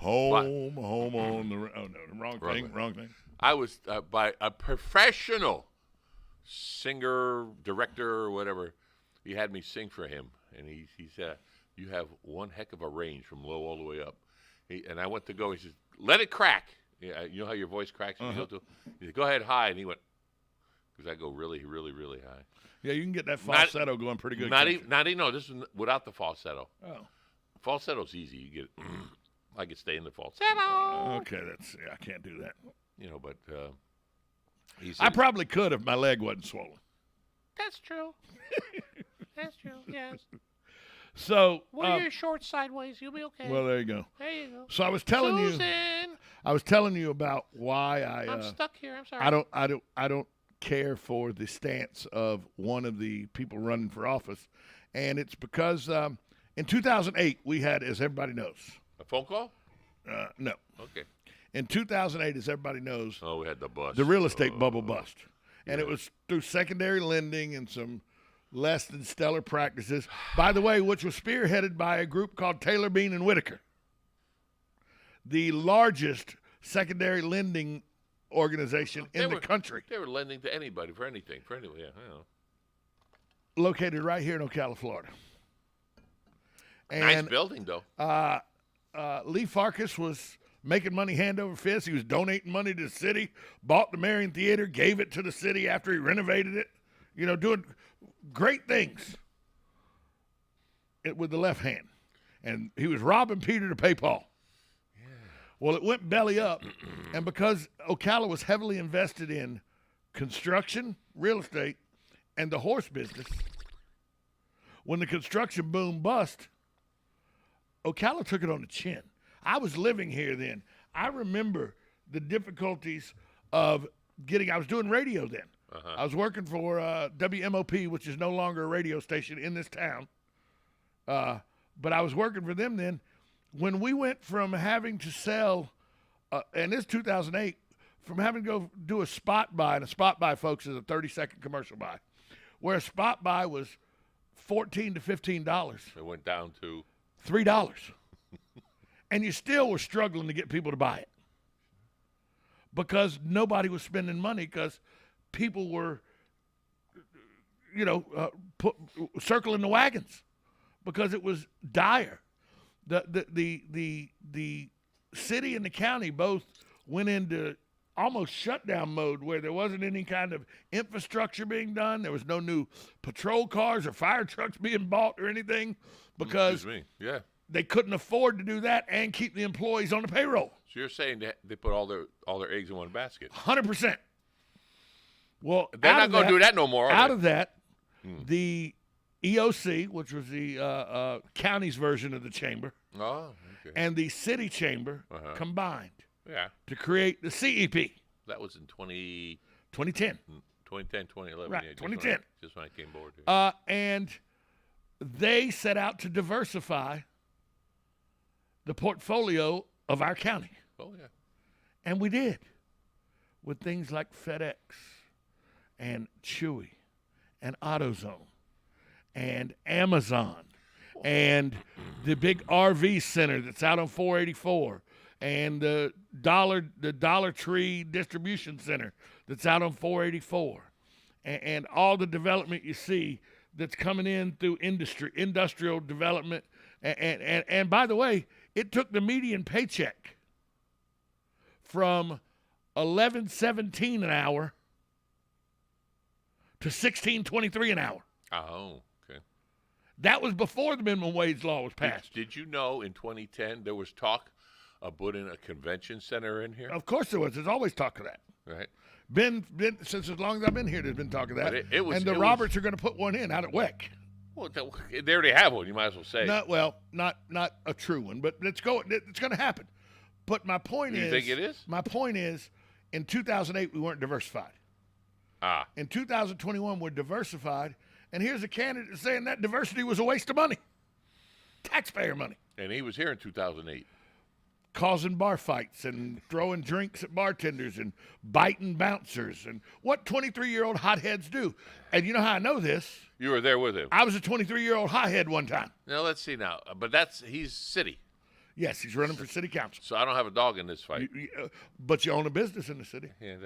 home on the wrong thing. I was by a professional singer, director, or whatever. He had me sing for him, and he said, "You have one heck of a range from low all the way up." And I went to go. He says, "Let it crack." Yeah, you know how your voice cracks when you go to. He said, "Go ahead high," and he went, because I go really, really, really high. Yeah, you can get that falsetto going pretty good. Not even. No, this is without the falsetto. Oh, falsetto's easy. You get. I could stay in the falsetto. Okay, I can't do that. But he said, I probably could if my leg wasn't swollen. That's true. That's true. Yes. So wear your shorts sideways. You'll be okay. Well, there you go. There you go. So I was telling you about why I'm stuck here. I'm sorry. I don't care for the stance of one of the people running for office, and it's because in 2008 we had, as everybody knows, a phone call. No. Okay. In 2008, as everybody knows, we had the bust. The real estate bubble bust. And it was through secondary lending and some less than stellar practices, by the way, which was spearheaded by a group called Taylor, Bean, and Whitaker, the largest secondary lending organization in the country. They were lending to anybody for anything, yeah. Located right here in Ocala, Florida. And, nice building, though. Lee Farkas was making money hand over fist. He was donating money to the city, bought the Marion Theater, gave it to the city after he renovated it, doing great things with the left hand. And he was robbing Peter to pay Paul. Yeah. Well, it went belly up, and because Ocala was heavily invested in construction, real estate, and the horse business, when the construction boom bust, Ocala took it on the chin. I was living here then. I remember the difficulties of I was doing radio then. Uh-huh. I was working for WMOP, which is no longer a radio station in this town. But I was working for them then. When we went from having to sell, and this is 2008, from having to go do a spot buy, and a spot buy, folks, is a 30-second commercial buy, where a spot buy was $14 to $15. It went down to $3. And you still were struggling to get people to buy it because nobody was spending money because people were, circling the wagons because it was dire. The city and the county both went into almost shutdown mode where there wasn't any kind of infrastructure being done. There was no new patrol cars or fire trucks being bought or anything because they couldn't afford to do that and keep the employees on the payroll. So you're saying that they put all their eggs in one basket? 100%. Well, they're not going to do that no more. Out of that, the EOC, which was the county's version of the chamber, and the city chamber combined to create the CEP. That was in 2010. 2010, 2011. Right, yeah, 2010. Just when I came aboard here. And they set out to diversify the portfolio of our county. Oh, yeah. And we did with things like FedEx and Chewy and AutoZone and Amazon and the big RV center that's out on 484 and the Dollar Tree distribution center that's out on 484 and all the development you see that's coming in through industrial development. And by the way, it took the median paycheck from $11.17 an hour to $16.23 an hour. Oh, okay. That was before the minimum wage law was passed. Did you know in 2010 there was talk of putting a convention center in here? Of course there was. There's always talk of that. Right. Been since as long as I've been here, there's been talk of that. But the Roberts are going to put one in out at WEC. Well, they already have one. You might as well say. Not a true one, but it's going to happen. But my point is, you think it is? My point is, in 2008 we weren't diversified. In 2021 we're diversified, and here's a candidate saying that diversity was a waste of money, taxpayer money. And he was here in 2008. Causing bar fights and throwing drinks at bartenders and biting bouncers and what 23-year-old hotheads do. And you know how I know this? You were there with him. I was a 23-year-old hothead one time. Now, let's see now. But he's city. Yes, he's running for city council. So I don't have a dog in this fight. But you own a business in the city. Yeah,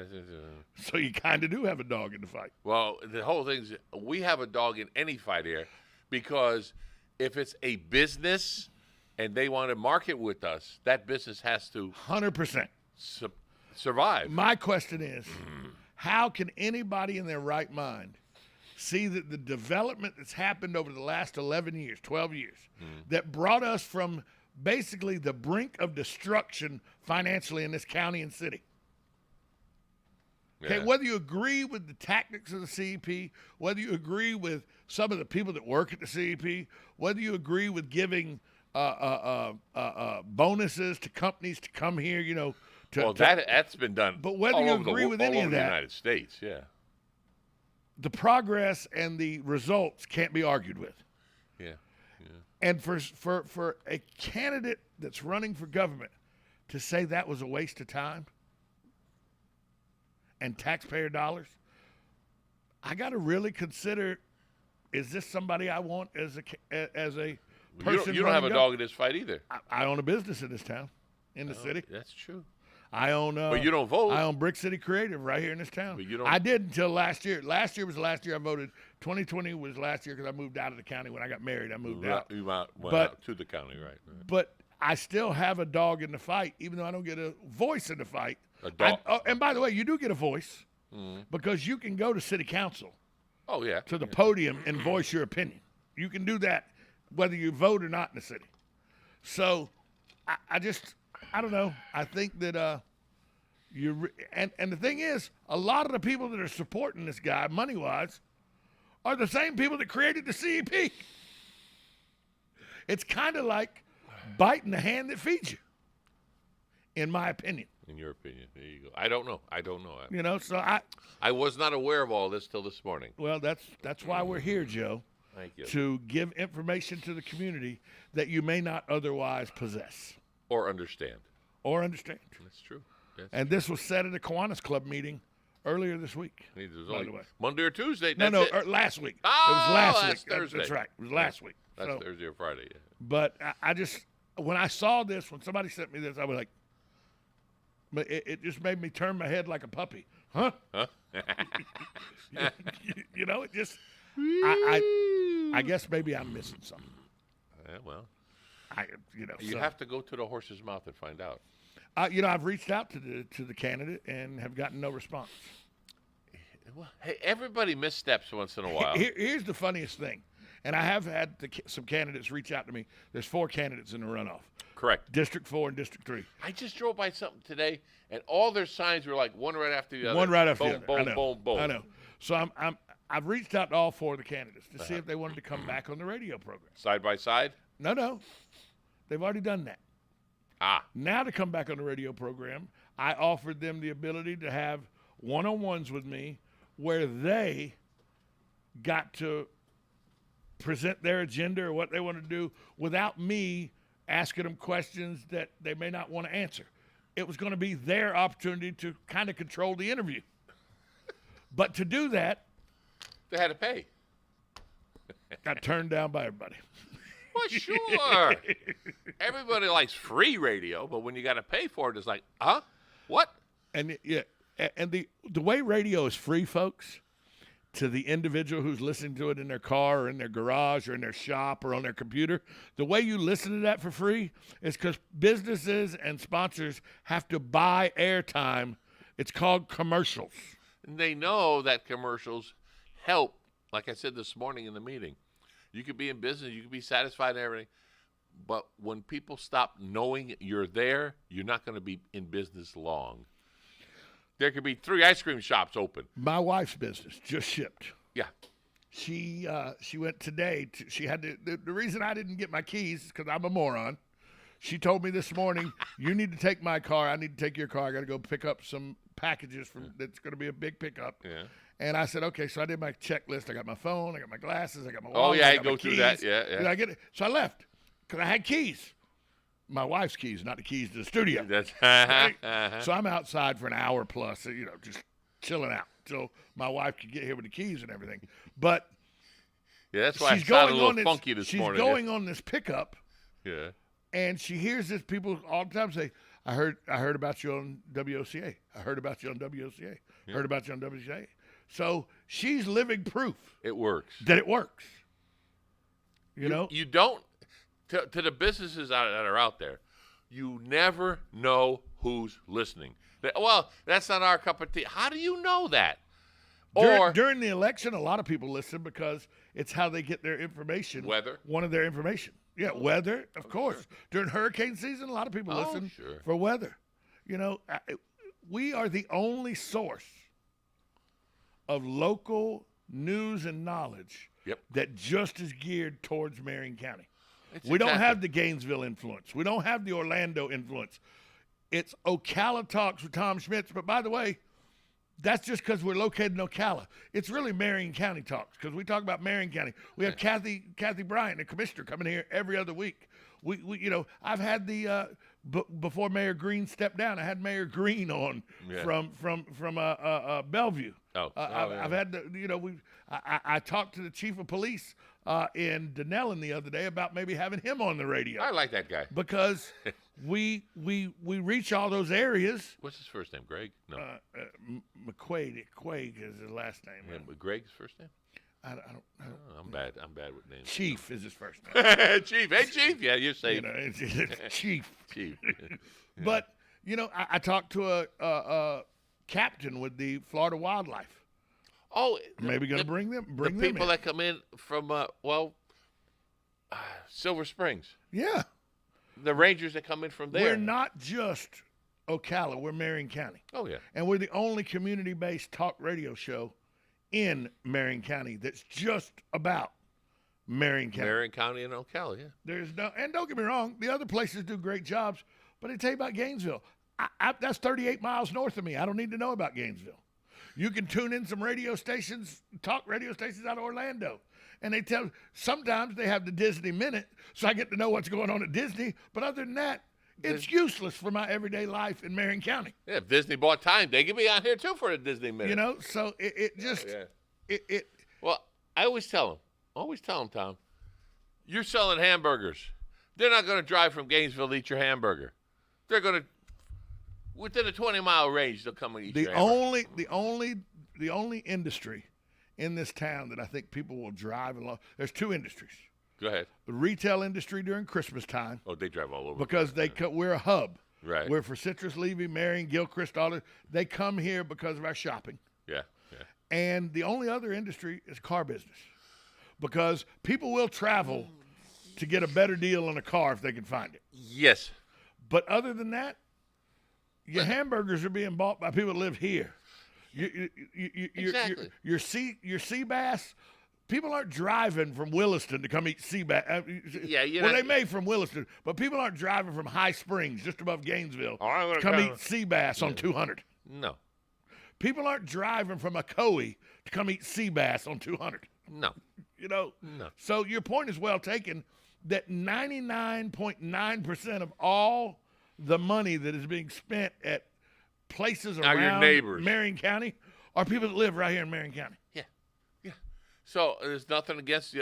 So you kind of do have a dog in the fight. well, the whole thing is we have a dog in any fight here because if it's a business and they want to market with us, that business has to 100%. survive. My question is, how can anybody in their right mind see that the development that's happened over the last 11 years, 12 years, that brought us from basically the brink of destruction financially in this county and city? Okay, Yeah. whether you agree with the tactics of the CEP, whether you agree with some of the people that work at the CEP, whether you agree with giving bonuses to companies to come here, you know, That's been done. But whether all you over agree with any all of over that- the United States, yeah, the progress and the results can't be argued with. yeah. And for a candidate that's running for government to say that was a waste of time and taxpayer dollars, I got to really consider: is this somebody I want as a person? You don't have a running dog in this fight either. I own a business in this town, in the city. That's true. I own. But you don't vote. I own Brick City Creative right here in this town. But you don't- I did until last year. Last year was the last year I voted. 2020 was last year because I moved out of the county when I got married. I moved out. You went But- out to the county, right? But I still have a dog in the fight, even though I don't get a voice in the fight. A dog. And by the way, you do get a voice because you can go to city council, Oh yeah. to the podium, and voice your opinion. You can do that whether you vote or not in the city. So I don't know. I think that and the thing is, a lot of the people that are supporting this guy money-wise are the same people that created the CEP. It's kind of like biting the hand that feeds you, in my opinion. In your opinion, there you go. I don't know. You know, so I was not aware of all this till this morning. well, that's why we're here, Joe, Thank you. to give information to the community that you may not otherwise possess Or understand. or understand. That's true. And this was said at a Kiwanis Club meeting earlier this week. It was by only the way. Monday or Tuesday. No, That's it. last week. Oh, it was last that's week. That's Thursday. right. It was last week. That's So- Thursday or Friday. Yeah. But I just, when I saw this, when somebody sent me this, I was like, but it just made me turn my head like a puppy. Huh? You know, it just, I guess maybe I'm missing something. Yeah, well, you So, have to go to the horse's mouth and find out. I've reached out to the candidate and have gotten no response. Well, hey, everybody missteps once in a while. Here's the funniest thing, and I have had some candidates reach out to me. There's 4 candidates in the runoff. Correct. District 4 and District 3. I just drove by something today, and all their signs were like one right after the other. One right after boom, the other. Boom, I know. boom, boom. I know. So I've reached out to all 4 of the candidates to see if they wanted to come back on the radio program. Side by side? No. They've already done that. Ah. Now to come back on the radio program, I offered them the ability to have one-on-ones with me where they got to present their agenda or what they want to do without me asking them questions that they may not want to answer. It was going to be their opportunity to kind of control the interview. But to do that, They had to pay. got turned down by everybody. Well, sure. Everybody likes free radio, but when you got to pay for it, it's like, huh? What? And and the way radio is free, folks, to the individual who's listening to it in their car or in their garage or in their shop or on their computer, the way you listen to that for free is because businesses and sponsors have to buy airtime. It's called commercials. And they know that commercials help. Like I said this morning in the meeting, you could be in business, you could be satisfied and everything, but when people stop knowing you're there, you're not going to be in business long. There could be 3 ice cream shops open. My wife's business just shipped. Yeah. She went today. She had the reason I didn't get my keys is because I'm a moron. She told me this morning, you need to take my car. I need to take your car. I got to go pick up some packages from. That's going to be a big pickup. Yeah. And I said, okay. So I did my checklist. I got my phone. I got my glasses. I got my Oh, wallet. yeah, I I got go my through keys. that. Yeah, yeah. Did I get it? So I left because I had keys. My wife's keys, not the keys to the studio. That's So I'm outside for an hour plus, just chilling out till my wife could get here with the keys and everything. But yeah, that's why she's it sounded going a little on funky this she's morning. going on this pickup Yeah. And she hears this people all the time say, I heard about you on WOCA. I heard about you on WOCA. Yeah. Heard about you on WOCA. So she's living proof It works. that it works. You know? You don't, to the businesses that are out there, you never know who's listening. Well, that's not our cup of tea. How do you know that? During the election, a lot of people listen because it's how they get their information. Weather. One of their information. Yeah, weather, of course. Sure. During hurricane season, a lot of people listen sure. for weather. You know, we are the only source of local news and knowledge that just is geared towards Marion County. We don't have the Gainesville influence. We don't have the Orlando influence. It's Ocala Talks with Tom Schmitz. But by the way, that's just because we're located in Ocala. It's really Marion County Talks because we talk about Marion County. We have Kathy Bryant, the commissioner, coming here every other week. We you know, I've had the before Mayor Green stepped down, I had Mayor Green on from Bellevue. I've had the, you know, I talked to the chief of police in Denellen the other day about maybe having him on the radio. I like that guy because we reach all those areas. What's his first name? Greg? No. McQuaig is his last name. Yeah, but Greg's first name? I don't I'm bad with names. Chief is his first name. Chief. Hey, Chief. Yeah, you're safe. You know, it's Chief. Chief. But, you know, I talked to a captain with the Florida Wildlife. Oh, maybe going to bring them people in. that come in from Silver Springs. Yeah. The Rangers that come in from there. We're not just Ocala. We're Marion County. Oh, yeah. And we're the only community-based talk radio show in Marion County that's just about Marion County. Marion County and Ocala, yeah. There's no, and don't get me wrong, the other places do great jobs, but I tell you about Gainesville. That's 38 miles north of me. I don't need to know about Gainesville. You can tune in some radio stations, talk radio stations out of Orlando. And sometimes they have the Disney Minute, so I get to know what's going on at Disney. But other than that, it's useless for my everyday life in Marion County. Yeah, if Disney bought time, they could be out here too for the Disney Minute. You know, so it just. Well, I always tell them, Tom, you're selling hamburgers. They're not going to drive from Gainesville to eat your hamburger. They're going to, within a 20-mile range, they'll come and eat your hamburger. The only industry in this town that I think people will drive along. There's two industries. Go ahead. The retail industry during Christmas time. Oh, they drive all over. Because we're a hub. Right. We're for Citrus, Levy, Marion, Gilchrist, all that. They come here because of our shopping. Yeah. And the only other industry is car business. Because people will travel to get a better deal on a car if they can find it. Yes. But other than that, your hamburgers are being bought by people that live here. Exactly. Your sea bass, people aren't driving from Williston to come eat sea bass. They may from Williston, but people aren't driving from High Springs, just above Gainesville, to come eat sea bass on 200. No. People aren't driving from Ocoee to come eat sea bass on 200. No. You know? No. So your point is well taken that 99.9% of all the money that is being spent at places around your neighbors. Marion County are people that live right here in Marion County. Yeah. So there's nothing against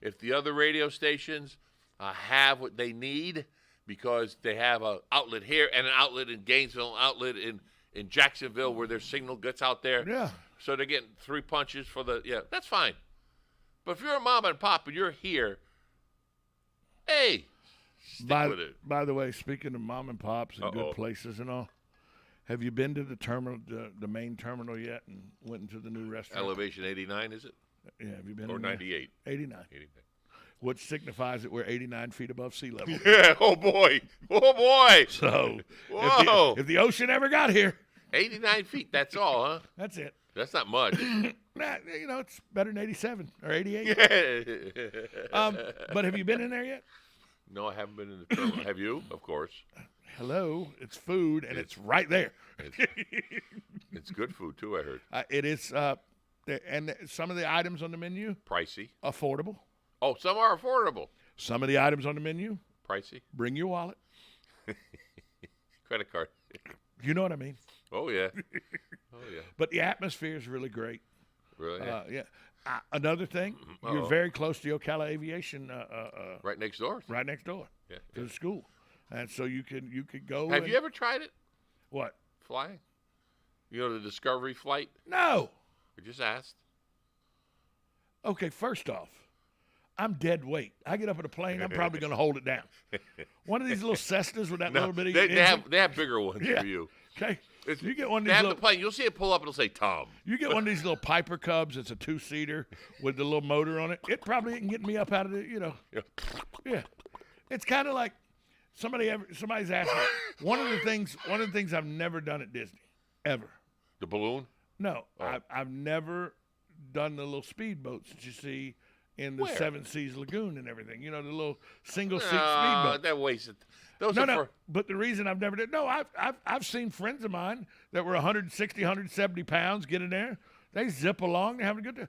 if the other radio stations have what they need because they have an outlet here and an outlet in Gainesville, an outlet in Jacksonville where their signal gets out there. Yeah. So they're getting 3 punches for that's fine. But if you're a mom and pop and you're here, hey, stick with it. By the way, speaking of mom and pops and good places and all, have you been to the terminal, the main terminal yet, and went into the new restaurant? Elevation 89, is it? Yeah, have you been? Or in 98? 89. Which signifies that we're 89 feet above sea level. Yeah. Oh boy. So, whoa. If the ocean ever got here, 89 feet. That's all, huh? That's it. That's not much. Nah, you know, it's better than 87 or 88. Yeah. But have you been in there yet? No, I haven't been in the terminal. Have you? Of course. Hello, it's food, and it's right there. It's good food, too, I heard. It is, and some of the items on the menu, Pricey. affordable. Oh, some are affordable. Some of the items on the menu, Pricey. bring your wallet. Credit card. You know what I mean? Oh, yeah. But the atmosphere is really great. Really? Yeah. Another thing, you're very close to Ocala Aviation. Right next door. Right next door Yeah. to the school. And so you could go. Have you ever tried it? What? Flying? You know, the Discovery flight? No. I just asked. Okay, first off, I'm dead weight. I get up in a plane, I'm probably going to hold it down. One of these little Cessnas with that little bit of they have bigger ones for you. Okay. You get one of They these have little, the plane. You'll see it pull up. It'll say Tom. You get one of these little Piper Cubs. It's a 2-seater with the little motor on it. It probably ain't getting me up out of the, Yeah. It's kind of like somebody's asked me. One of the things I've never done at Disney, ever. The balloon? No, Oh. I've never done the little speedboats that you see in the Where? Seven Seas Lagoon and everything. The little single-seat speedboat. That wasted. Those No, are no. for. But the reason I've never did I've seen friends of mine that were 160, 170 pounds get in there. They zip along. They're having a good time.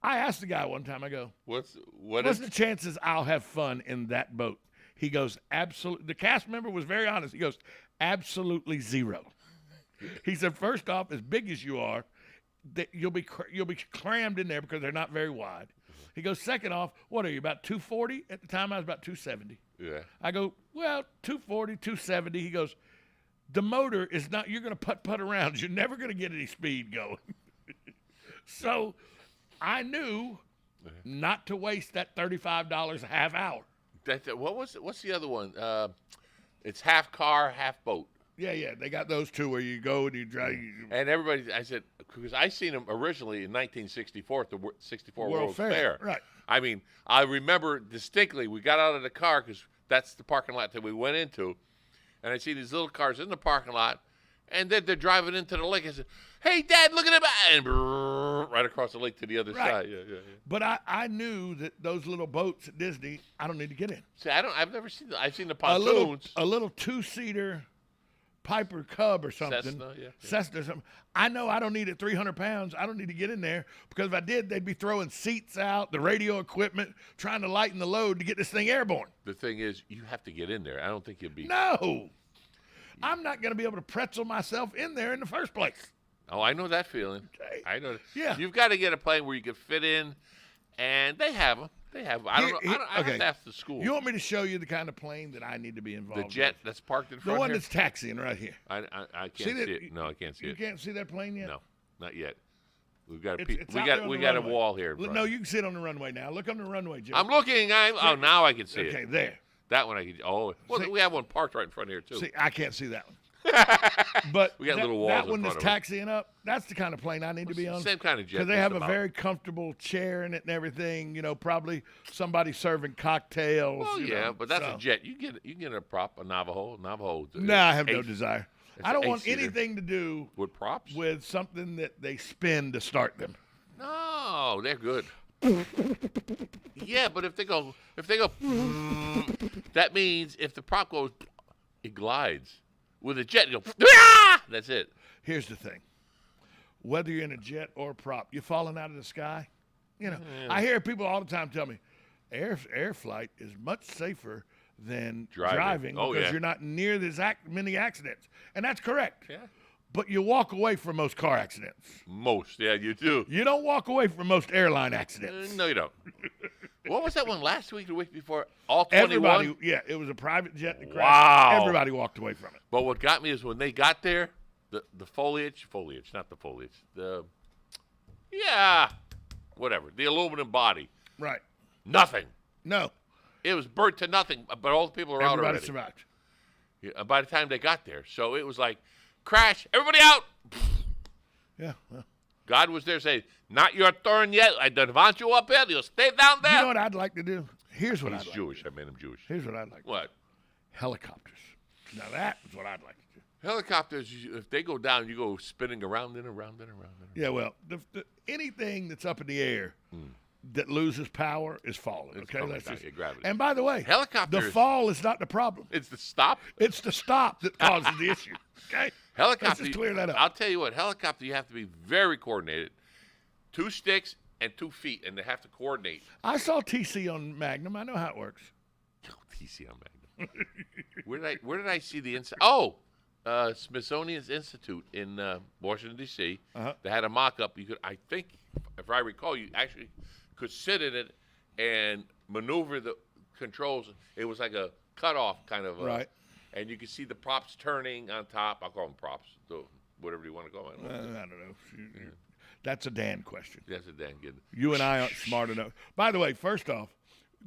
I asked the guy one time. I go, What's the chances I'll have fun in that boat? He goes, absolutely. The cast member was very honest. He goes, absolutely zero. He said, first off, as big as you are, you'll be crammed in there because they're not very wide. He goes, second off, what are you, about 240? At the time, I was about 270. Yeah. I go, well, 240, 270. He goes, the motor is not, you're going to putt around. You're never going to get any speed going. So I knew not to waste that $35 a half hour. What's the other one? It's half car, half boat. Yeah. They got those two where you go and you drive. And everybody, I said, because I seen them originally in 1964 at the 64 World Fair. Right. I mean, I remember distinctly, we got out of the car because that's the parking lot that we went into. And I see these little cars in the parking lot. And then they're driving into the lake. I said, hey, Dad, look at it. And right across the lake to the other side. Yeah. But I knew that those little boats at Disney, I don't need to get in. See, I've never seen them. I've seen the pontoons. A little 2-seater Piper Cub or something. Cessna or something. I know I don't need it 300 pounds. I don't need to get in there because if I did, they'd be throwing seats out, the radio equipment, trying to lighten the load to get this thing airborne. The thing is, you have to get in there. I don't think you'll be. No. I'm not going to be able to pretzel myself in there in the first place. Oh, I know that feeling. Okay. I know. Yeah. You've got to get a plane where you can fit in, and they have them. I don't know. I have to ask the school. You want me to show you the kind of plane that I need to be involved The jet with? that's parked in The front one here? that's taxiing right here. I can't see it. No, I can't see You it. can't see that plane yet? No, not yet. We've got It's we out got there on we the got a runway. wall here. in front. No, you can see it on the runway now. Look on the runway, Joe. I'm looking. Now I can see Okay, it. there. That one I can. Oh, well, See- we have one parked right in front here too. See, I can't see that one. But We got that, little walls that in one front that's of it. taxiing up, that's the kind of plane I need to be on. Same kind of jet. Because they just have a about. very comfortable chair in it and everything. Probably somebody serving cocktails. Well, you yeah, know, but that's so. a jet. You can get a prop, a Navajo. Nah, I have no eight- desire. it's I don't an want eight-seater. anything to do with props. with something that they spin to start them. No, they're good. Yeah, but if they go, that means if the prop goes, it glides. With a jet, you go, ah! That's it. Here's the thing. Whether you're in a jet or a prop, you're falling out of the sky. I hear people all the time tell me, air flight is much safer than driving Oh, because yeah. you're not near many accidents. And that's correct. Yeah. But you walk away from most car accidents. Most, yeah, you do. You don't walk away from most airline accidents. No, you don't. What was that one last week, the week before? All 21? Everybody, yeah, it was a private jet that crashed. Wow. Everybody walked away from it. But what got me is when they got there, the foliage, not the foliage, whatever, the aluminum body, Right. nothing. No. It was burnt to nothing, but all the people are out Everybody already. survived. Yeah, by the time they got there. So it was like, crash, everybody out. Yeah. Well, God was there saying, not your turn yet. I don't want you up here. You'll stay down there. you know what I'd like to do? Here's what He's I'd like Jewish. to I made him Jewish. do. Here's what I'd like to do. What? Helicopters. Now that is what I'd like to do. Helicopters, if they go down, you go spinning around and around and around. Yeah, well, anything that's up in the air that loses power is falling. It's Okay, coming that's down, just. yeah, gravity. And by the way, Helicopters- the fall is not the problem. It's the stop. It's the stop that causes the issue. Okay, Helicopter. Let's just clear that up. I'll tell you what, helicopter, you have to be very coordinated. 2 sticks and 2 feet, and they have to coordinate. I saw TC on Magnum. I know how it works. TC on Magnum. Where did I see the inside? Oh, Smithsonian's Institute in Washington D.C. Uh-huh. They had a mock-up. You could, I think, if I recall, you actually could sit in it and maneuver the controls. It was like a cutoff kind of. Right. And you can see the props turning on top. I'll call them props, whatever you want to call them. I don't know. That's a Dan question. That's a Dan good. You and I aren't smart enough. By the way, first off,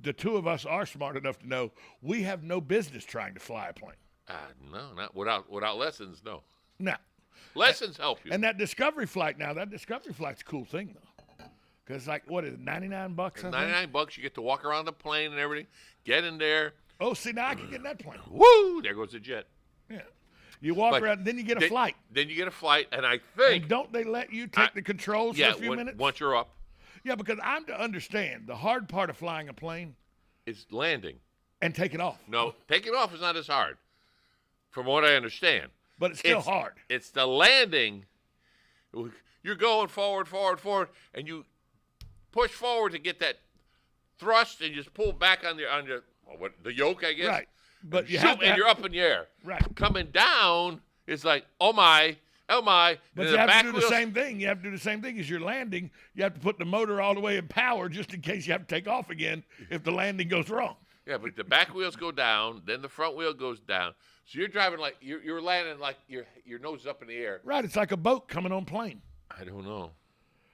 the two of us are smart enough to know we have no business trying to fly a plane. No, not without lessons. No. No. Lessons help you. And that Discovery flight's a cool thing though, because like what is it, $99? $99. You get to walk around the plane and everything. Get in there. Oh, see, now I can get in that plane. Woo! There goes the jet. Yeah. You walk around, then you get a flight. Then you get a flight, and I think. And don't they let you take the controls for a few minutes? Once you're up. Yeah, because I'm to understand the hard part of flying a plane is landing. And taking off. No, taking off is not as hard, from what I understand. But it's still hard. It's the landing. You're going forward, and you push forward to get that thrust, and you just pull back on the yoke, I guess. Right. But you're up in the air. Right. Coming down is like, oh my. But you have to do the same thing. You have to do the same thing as you're landing. You have to put the motor all the way in power just in case you have to take off again if the landing goes wrong. Yeah, but the back wheels go down, then the front wheel goes down. So you're driving like you're landing like your nose is up in the air. Right. It's like a boat coming on plane. I don't know.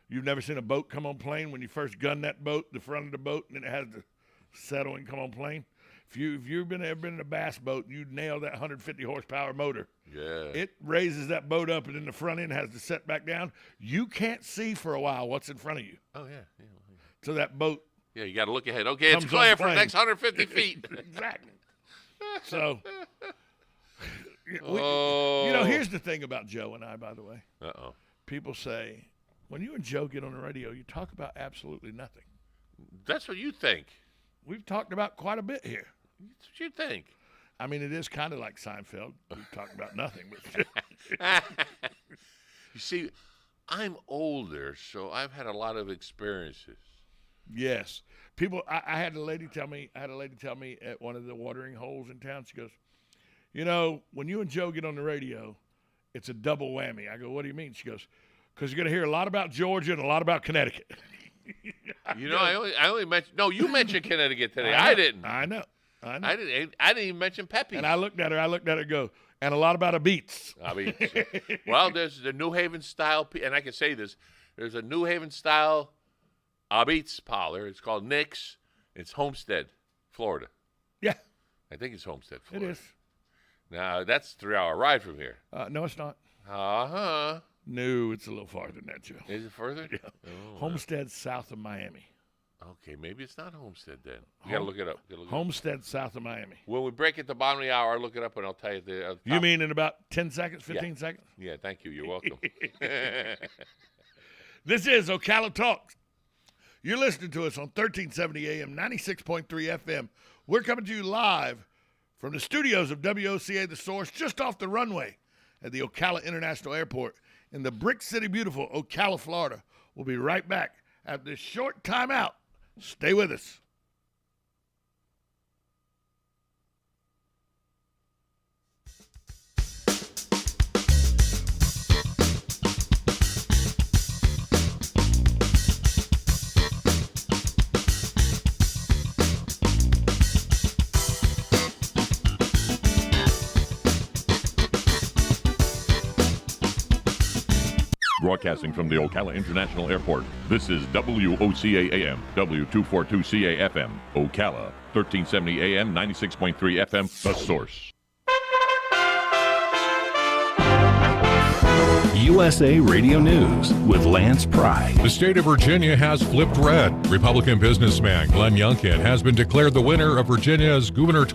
You've never seen a boat come on plane when you first gun that boat, the front of the boat, and then it has to settle and come on plane? If you've ever been in a bass boat, you nail that 150 horsepower motor. Yeah. It raises that boat up, and then the front end has to set back down. You can't see for a while what's in front of you. Oh, yeah. So that boat. Yeah, you got to look ahead. Okay, it's clear for the next 150 feet. Exactly. So, here's the thing about Joe and I, by the way. Uh-oh. People say, when you and Joe get on the radio, you talk about absolutely nothing. That's what you think. We've talked about quite a bit here. That's what you think. I mean, it is kind of like Seinfeld. We've talked about nothing. You see, I'm older, so I've had a lot of experiences. Yes. People, I had a lady tell me at one of the watering holes in town, she goes, when you and Joe get on the radio, it's a double whammy. I go, what do you mean? She goes, because you're going to hear a lot about Georgia and a lot about Connecticut. I only mentioned, no, you mentioned Connecticut today. I didn't. I know. I didn't even mention Pepe. And I looked at her and go, and a lot about a beats. Well, there's the New Haven style, and I can say this, there's a New Haven style beats parlor. It's called Nick's. It's Homestead, Florida. Yeah. I think it's Homestead, Florida. It is. Now, that's a 3-hour ride from here. No, it's not. Uh-huh. No, it's a little farther than that, Joe. Is it further? Yeah. Oh, Homestead, south of Miami. Okay, maybe it's not Homestead then. You got to look it up. Homestead, south of Miami. When we break at the bottom of the hour, I'll look it up and I'll tell you. You mean in about 10 seconds, 15 seconds? Yeah, thank you. You're welcome. This is Ocala Talks. You're listening to us on 1370 AM, 96.3 FM. We're coming to you live from the studios of WOCA The Source, just off the runway at the Ocala International Airport in the Brick City, beautiful Ocala, Florida. We'll be right back after this short time out. Stay with us. Broadcasting from the Ocala International Airport, this is WOCA AM, W242CA FM, Ocala, 1370 AM, 96.3 FM, The Source. USA Radio News with Lance Pry. The state of Virginia has flipped red. Republican businessman Glenn Youngkin has been declared the winner of Virginia's gubernatorial